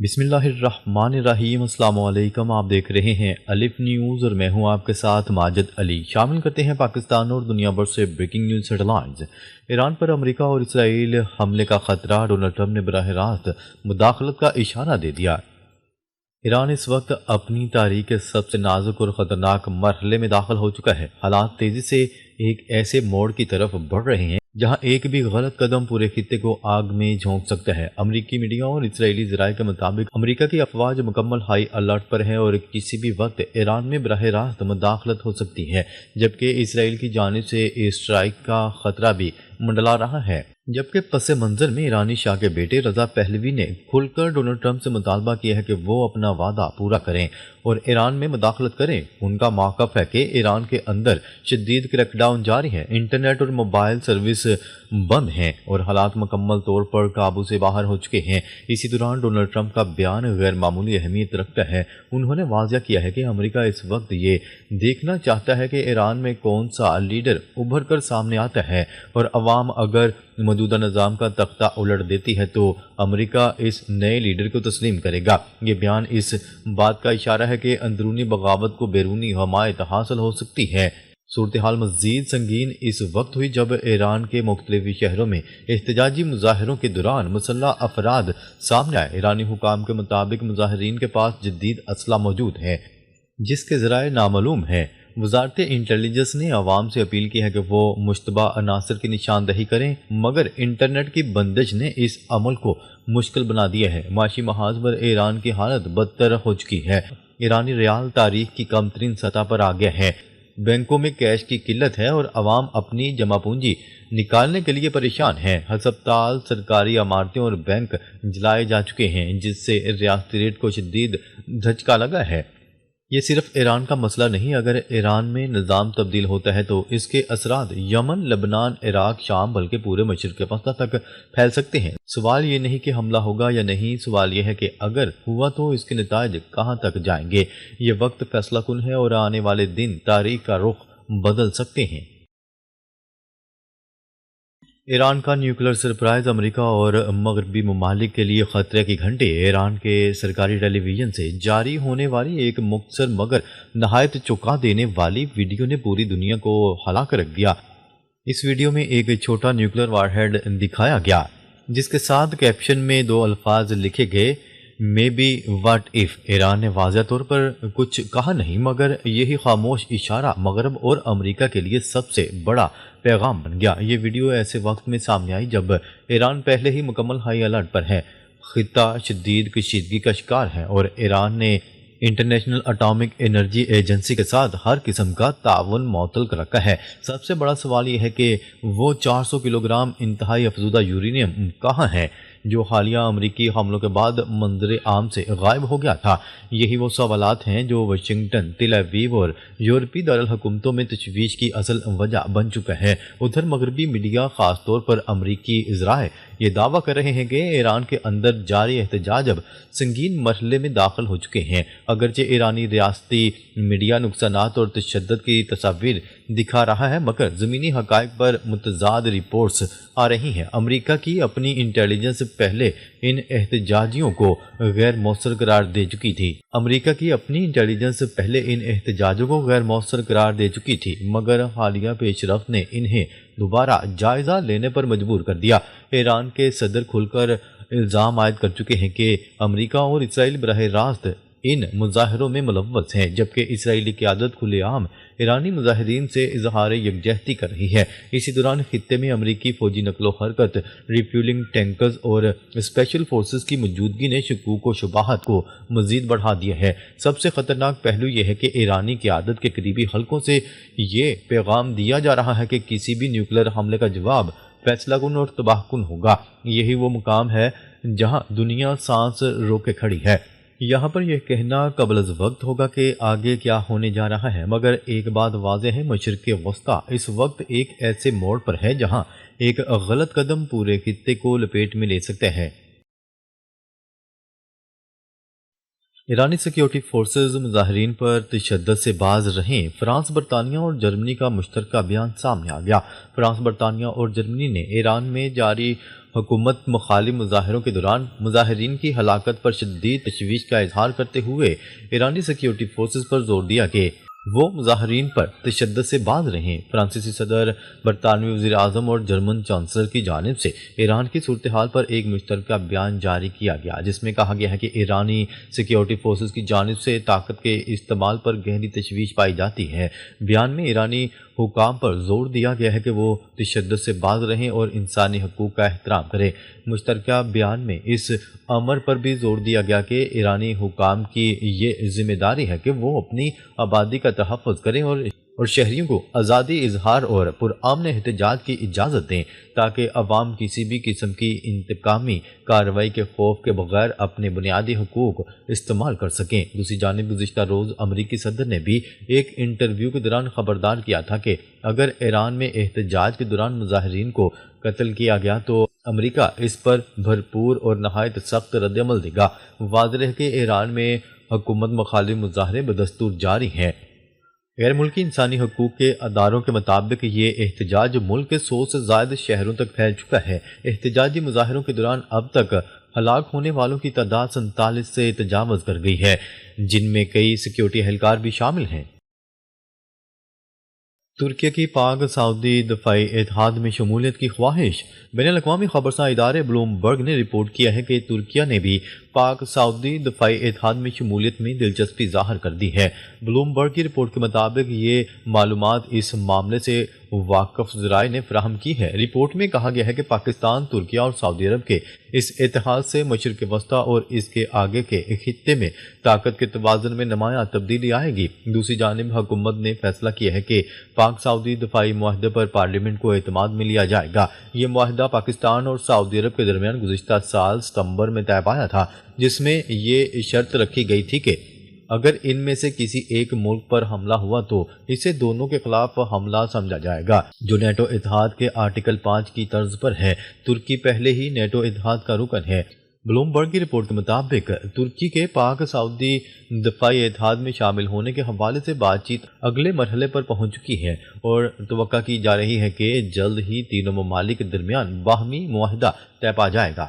بسم اللہ الرحمن الرحیم۔ السلام علیکم، آپ دیکھ رہے ہیں الف نیوز اور میں ہوں آپ کے ساتھ ماجد علی۔ شامل کرتے ہیں پاکستان اور دنیا بھر سے breaking news headlines. Iran پر امریکہ اور اسرائیل حملے کا خطرہ، ڈونلڈ ٹرمپ نے براہ راست مداخلت کا اشارہ دے دیا۔ ایران اس وقت اپنی تاریخ کے سب سے نازک اور خطرناک مرحلے میں داخل ہو چکا ہے۔ حالات تیزی سے ایک ایسے موڑ کی طرف بڑھ رہے ہیں جہاں ایک بھی غلط قدم پورے خطے کو آگ میں جھونک سکتا ہے۔ امریکی میڈیا اور اسرائیلی ذرائع کے مطابق امریکہ کی افواج مکمل ہائی الرٹ پر ہے اور کسی بھی وقت ایران میں براہ راست مداخلت ہو سکتی ہے، جبکہ اسرائیل کی جانب سے اسٹرائیک کا خطرہ بھی منڈلا رہا ہے۔ جبکہ پس منظر میں ایرانی شاہ کے بیٹے رضا پہلوی نے کھل کر ڈونلڈ ٹرمپ سے مطالبہ کیا ہے کہ وہ اپنا وعدہ پورا کریں اور ایران میں مداخلت کریں۔ ان کا موقف ہے کہ ایران کے اندر شدید کریک ڈاؤن جاری ہے، انٹرنیٹ اور موبائل سروس بند ہیں اور حالات مکمل طور پر قابو سے باہر ہو چکے ہیں۔ اسی دوران ڈونلڈ ٹرمپ کا بیان غیر معمولی اہمیت رکھتا ہے۔ انہوں نے واضح کیا ہے کہ امریکہ اس وقت یہ دیکھنا چاہتا ہے کہ ایران میں کون سا لیڈر ابھر کر سامنے آتا ہے اور عوام اگر موجودہ نظام کا تختہ الٹ دیتی ہے تو امریکہ اس نئے لیڈر کو تسلیم کرے گا۔ یہ بیان اس بات کا اشارہ ہے کہ اندرونی بغاوت کو بیرونی حمایت حاصل ہو سکتی ہے۔ صورتحال مزید سنگین اس وقت ہوئی جب ایران کے مختلف شہروں میں احتجاجی مظاہروں کے دوران مسلح افراد سامنے آئے۔ ایرانی حکام کے مطابق مظاہرین کے پاس جدید اسلحہ موجود ہے جس کے ذرائع نامعلوم ہیں۔ وزارت انٹیلیجنس نے عوام سے اپیل کی ہے کہ وہ مشتبہ عناصر کی نشاندہی کریں، مگر انٹرنیٹ کی بندش نے اس عمل کو مشکل بنا دیا ہے۔ معاشی محاذ پر ایران کی حالت بدتر ہو چکی ہے۔ ایرانی ریال تاریخ کی کم ترین سطح پر آ گیا ہے، بینکوں میں کیش کی قلت ہے اور عوام اپنی جمع پونجی نکالنے کے لیے پریشان ہیں۔ ہسپتال، سرکاری عمارتیں اور بینک جلائے جا چکے ہیں، جس سے ریاستی ریٹ کو شدید دھچکا لگا ہے۔ یہ صرف ایران کا مسئلہ نہیں، اگر ایران میں نظام تبدیل ہوتا ہے تو اس کے اثرات یمن، لبنان، عراق، شام بلکہ پورے مشرق وسطیٰ تک پھیل سکتے ہیں۔ سوال یہ نہیں کہ حملہ ہوگا یا نہیں، سوال یہ ہے کہ اگر ہوا تو اس کے نتائج کہاں تک جائیں گے۔ یہ وقت فیصلہ کن ہے اور آنے والے دن تاریخ کا رخ بدل سکتے ہیں۔ ایران کا نیوکلیر سرپرائز امریکہ اور مغربی ممالک کے لیے خطرے کی گھنٹی۔ ایران کے سرکاری ٹیلی ویژن سے جاری ہونے والی ایک مختصر مگر نہایت چونکا دینے والی ویڈیو نے پوری دنیا کو ہلا کر رکھ دیا۔ اس ویڈیو میں ایک چھوٹا نیوکلیر وار ہیڈ دکھایا گیا جس کے ساتھ کیپشن میں دو الفاظ لکھے گئے، maybe what if. Iran نے واضح طور پر کچھ کہا نہیں، مگر یہی خاموش اشارہ مغرب اور امریکہ کے لیے سب سے بڑا پیغام بن گیا۔ یہ ویڈیو ایسے وقت میں سامنے آئی جب ایران پہلے ہی مکمل ہائی الرٹ پر ہے، خطہ شدید کشیدگی کا شکار ہے اور ایران نے انٹرنیشنل اٹامک انرجی ایجنسی کے ساتھ ہر قسم کا تعاون معطل کر رکھا ہے۔ سب سے بڑا سوال یہ ہے کہ وہ 400 کلو گرام انتہائی افزودہ یورینیم کہاں ہے جو حالیہ امریکی حملوں کے بعد منظر عام سے غائب ہو گیا تھا۔ یہی وہ سوالات ہیں جو واشنگٹن، تل ابیب اور یورپی دارالحکومتوں میں تشویش کی اصل وجہ بن چکا ہے۔ ادھر مغربی میڈیا، خاص طور پر امریکی ذرائع، یہ دعویٰ کر رہے ہیں کہ ایران کے اندر جاری احتجاج اب سنگین مرحلے میں داخل ہو چکے ہیں۔ اگرچہ ایرانی ریاستی میڈیا نقصانات اور تشدد کی تصاویر دکھا رہا ہے، مگر زمینی حقائق پر متضاد رپورٹس آ رہی ہیں۔ امریکہ کی اپنی انٹیلیجنس پہلے ان احتجاجیوں کو غیر مؤثر قرار دے چکی تھی۔ مگر حالیہ پیش رفت نے انہیں دوبارہ جائزہ لینے پر مجبور کر دیا۔ ایران کے صدر کھل کر الزام عائد کر چکے ہیں کہ امریکہ اور اسرائیل براہ راست ان مظاہروں میں ملوث ہیں، جبکہ اسرائیلی قیادت کھلے عام ایرانی مظاہرین سے اظہار یکجہتی کر رہی ہے۔ اسی دوران خطے میں امریکی فوجی نقل و حرکت، ریفیولنگ ٹینکرز اور اسپیشل فورسز کی موجودگی نے شکوک و شبہات کو مزید بڑھا دیا ہے۔ سب سے خطرناک پہلو یہ ہے کہ ایرانی قیادت کے قریبی حلقوں سے یہ پیغام دیا جا رہا ہے کہ کسی بھی نیوکلیر حملے کا جواب فیصلہ کن اور تباہ کن ہوگا۔ یہی وہ مقام ہے جہاں دنیا سانس روکے کھڑی ہے۔ یہاں پر یہ کہنا قبل از وقت ہوگا کہ آگے کیا ہونے جا رہا ہے، مگر ایک بات واضح ہے، مشرق وسطیٰ اس وقت ایک ایسے موڑ پر ہے جہاں ایک غلط قدم پورے خطے کو لپیٹ میں لے سکتا ہے۔ ایرانی سیکیورٹی فورسز مظاہرین پر تشدد سے باز رہیں، فرانس، برطانیہ اور جرمنی کا مشترکہ بیان سامنے آ گیا۔ فرانس، برطانیہ اور جرمنی نے ایران میں جاری حکومت مخالف مظاہروں کے دوران مظاہرین کی ہلاکت پر شدید تشویش کا اظہار کرتے ہوئے ایرانی سیکیورٹی فورسز پر زور دیا کہ وہ مظاہرین پر تشدد سے باز رہیں۔ فرانسیسی صدر، برطانوی وزیر اعظم اور جرمن چانسلر کی جانب سے ایران کی صورتحال پر ایک مشترکہ بیان جاری کیا گیا، جس میں کہا گیا ہے کہ ایرانی سیکیورٹی فورسز کی جانب سے طاقت کے استعمال پر گہری تشویش پائی جاتی ہے۔ بیان میں ایرانی حکام پر زور دیا گیا ہے کہ وہ تشدد سے باز رہیں اور انسانی حقوق کا احترام کریں۔ مشترکہ بیان میں اس امر پر بھی زور دیا گیا کہ ایرانی حکام کی یہ ذمہ داری ہے کہ وہ اپنی آبادی کا تحفظ کریں اور شہریوں کو آزادی اظہار اور پرامن احتجاج کی اجازت دیں تاکہ عوام کسی بھی قسم کی انتقامی کارروائی کے خوف کے بغیر اپنے بنیادی حقوق استعمال کر سکیں۔ دوسری جانب گزشتہ روز امریکی صدر نے بھی ایک انٹرویو کے دوران خبردار کیا تھا کہ اگر ایران میں احتجاج کے دوران مظاہرین کو قتل کیا گیا تو امریکہ اس پر بھرپور اور نہایت سخت رد عمل دے گا۔ واضح ہے کہ ایران میں حکومت مخالف مظاہرے بدستور جاری ہیں۔ غیر ملکی انسانی حقوق کے اداروں کے مطابق یہ احتجاج ملک کے 100 سے زائد شہروں تک پھیل چکا ہے۔ احتجاجی مظاہروں کے دوران اب تک ہلاک ہونے والوں کی تعداد 47 سے تجاوز کر گئی ہے، جن میں کئی سیکیورٹی اہلکار بھی شامل ہیں۔ ترکیہ کی پاک سعودی دفاعی اتحاد میں شمولیت کی خواہش۔ بین الاقوامی خبرساں ادارے بلومبرگ نے رپورٹ کیا ہے کہ ترکیہ نے بھی پاک سعودی دفاعی اتحاد میں شمولیت میں دلچسپی ظاہر کر دی ہے۔ بلومبرگ کی رپورٹ کے مطابق یہ معلومات اس معاملے سے واقف ذرائع نے فراہم کی ہے۔ رپورٹ میں کہا گیا ہے کہ پاکستان، ترکیہ اور سعودی عرب کے اس اتحاد سے مشرق وسطیٰ اور اس کے آگے کے خطے میں طاقت کے توازن میں نمایاں تبدیلی آئے گی۔ دوسری جانب حکومت نے فیصلہ کیا ہے کہ پاک سعودی دفاعی معاہدے پر پارلیمنٹ کو اعتماد میں لیا جائے گا۔ یہ معاہدہ پاکستان اور سعودی عرب کے درمیان گزشتہ سال ستمبر میں طے پایا تھا، جس میں یہ شرط رکھی گئی تھی کہ اگر ان میں سے کسی ایک ملک پر حملہ ہوا تو اسے دونوں کے خلاف حملہ سمجھا جائے گا، جو نیٹو اتحاد کے آرٹیکل 5 کی طرز پر ہے۔ ترکی پہلے ہی نیٹو اتحاد کا رکن ہے۔ بلومبرگ کی رپورٹ کے مطابق ترکی کے پاک سعودی دفاعی اتحاد میں شامل ہونے کے حوالے سے بات چیت اگلے مرحلے پر پہنچ چکی ہے اور توقع کی جا رہی ہے کہ جلد ہی تینوں ممالک کے درمیان باہمی معاہدہ طے پا جائے گا۔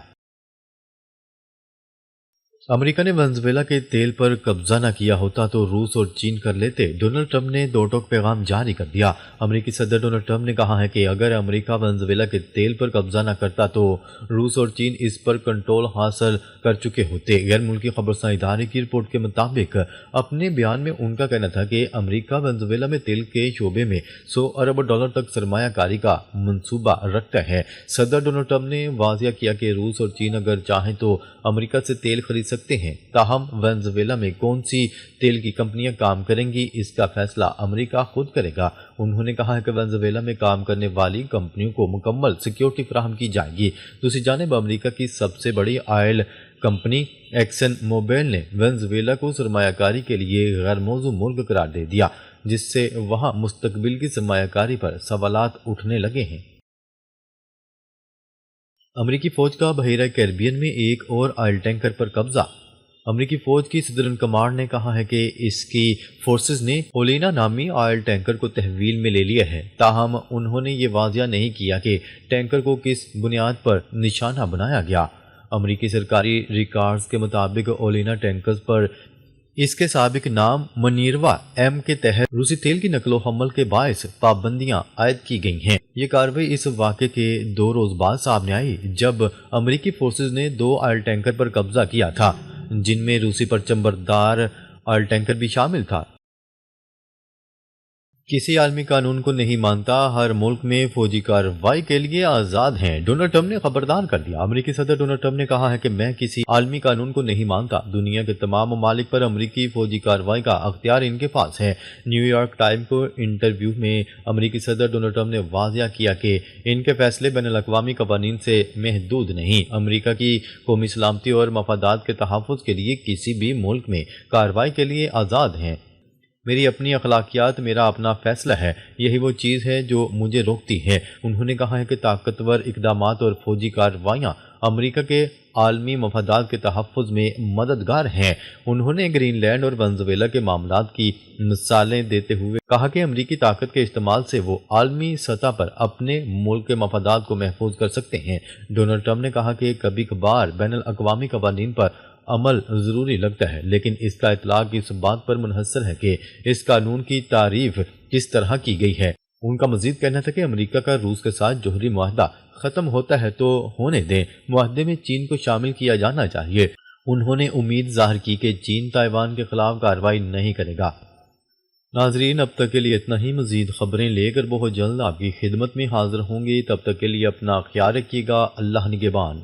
امریکہ نے ونزویلا کے تیل پر قبضہ نہ کیا ہوتا تو روس اور چین کر لیتے، ڈونلڈ ٹرمپ نے دو ٹوک پیغام جاری کر دیا۔ امریکی صدر ڈونلڈ ٹرمپ نے کہا ہے کہ اگر امریکہ ونزویلا کے تیل پر قبضہ نہ کرتا تو روس اور چین اس پر کنٹرول حاصل کر چکے ہوتے۔ غیر ملکی خبرساں ادارے کی رپورٹ کے مطابق اپنے بیان میں ان کا کہنا تھا کہ امریکہ ونزویلا میں تیل کے شعبے میں $100 ارب تک سرمایہ کاری کا منصوبہ رکھتا ہے۔ صدر ڈونلڈ ٹرمپ نے واضح کیا کہ روس اور چین اگر چاہیں تو امریکہ سے تیل خرید سکتے ہیں، تاہم وینزویلا میں کون سی تیل کی کمپنیاں کام کریں گی اس کا فیصلہ امریکہ خود کرے گا۔ انہوں نے کہا ہے کہ وینزویلا میں کام کرنے والی کمپنیوں کو مکمل سیکیورٹی فراہم کی جائے گی۔ دوسری جانب امریکہ کی سب سے بڑی آئل کمپنی ایکسن موبل نے وینزویلا کو سرمایہ کاری کے لیے غیر موزوں ملک قرار دے دیا، جس سے وہاں مستقبل کی سرمایہ کاری پر سوالات اٹھنے لگے ہیں۔ امریکی فوج کا بحیرہ کیریبین میں ایک اور آئل ٹینکر پر قبضہ۔ امریکی فوج کی صدر کمانڈ نے کہا ہے کہ اس کی فورسز نے اولینا نامی آئل ٹینکر کو تحویل میں لے لیا ہے، تاہم انہوں نے یہ واضح نہیں کیا کہ ٹینکر کو کس بنیاد پر نشانہ بنایا گیا۔ امریکی سرکاری ریکارڈز کے مطابق اولینا ٹینکرز پر اس کے سابق نام منیروا ایم کے تحت روسی تیل کی نقل و حمل کے باعث پابندیاں عائد کی گئی ہیں۔ یہ کارروائی اس واقعے کے 2 روز بعد سامنے آئی جب امریکی فورسز نے 2 آئل ٹینکر پر قبضہ کیا تھا، جن میں روسی پرچم بردار آئل ٹینکر بھی شامل تھا۔ کسی عالمی قانون کو نہیں مانتا، ہر ملک میں فوجی کارروائی کے لیے آزاد ہیں، ڈونلڈ ٹرمپ نے خبردار کر دیا۔ امریکی صدر ڈونلڈ ٹرمپ نے کہا ہے کہ میں کسی عالمی قانون کو نہیں مانتا، دنیا کے تمام ممالک پر امریکی فوجی کارروائی کا اختیار ان کے پاس ہے۔ نیو یارک ٹائم کو انٹرویو میں امریکی صدر ڈونلڈ ٹرمپ نے واضح کیا کہ ان کے فیصلے بین الاقوامی قوانین سے محدود نہیں، امریکہ کی قومی سلامتی اور مفادات کے تحفظ کے لیے کسی بھی ملک میں کارروائی کے لیے آزاد ہیں۔ میری اپنی اخلاقیات، میرا اپنا فیصلہ ہے، یہی وہ چیز ہے جو مجھے روکتی ہے۔ انہوں نے کہا ہے کہ طاقتور اقدامات اور فوجی کارروائیاں امریکہ کے عالمی مفادات کے تحفظ میں مددگار ہیں۔ انہوں نے گرین لینڈ اور ونزویلا کے معاملات کی مثالیں دیتے ہوئے کہا کہ امریکی طاقت کے استعمال سے وہ عالمی سطح پر اپنے ملک کے مفادات کو محفوظ کر سکتے ہیں۔ ڈونلڈ ٹرمپ نے کہا کہ کبھی کبھار بین الاقوامی قوانین پر عمل ضروری لگتا ہے، لیکن اس کا اطلاق اس بات پر منحصر ہے کہ اس قانون کی تعریف کس طرح کی گئی ہے۔ ان کا مزید کہنا تھا کہ امریکہ کا روس کے ساتھ جوہری معاہدہ ختم ہوتا ہے تو ہونے دیں، معاہدے میں چین کو شامل کیا جانا چاہیے۔ انہوں نے امید ظاہر کی کہ چین تائیوان کے خلاف کارروائی نہیں کرے گا۔ ناظرین، اب تک کے لیے اتنا ہی۔ مزید خبریں لے کر بہت جلد آپ کی خدمت میں حاضر ہوں گے، تب تک کے لیے اپنا خیال رکھیے گا۔ اللہ نگہبان۔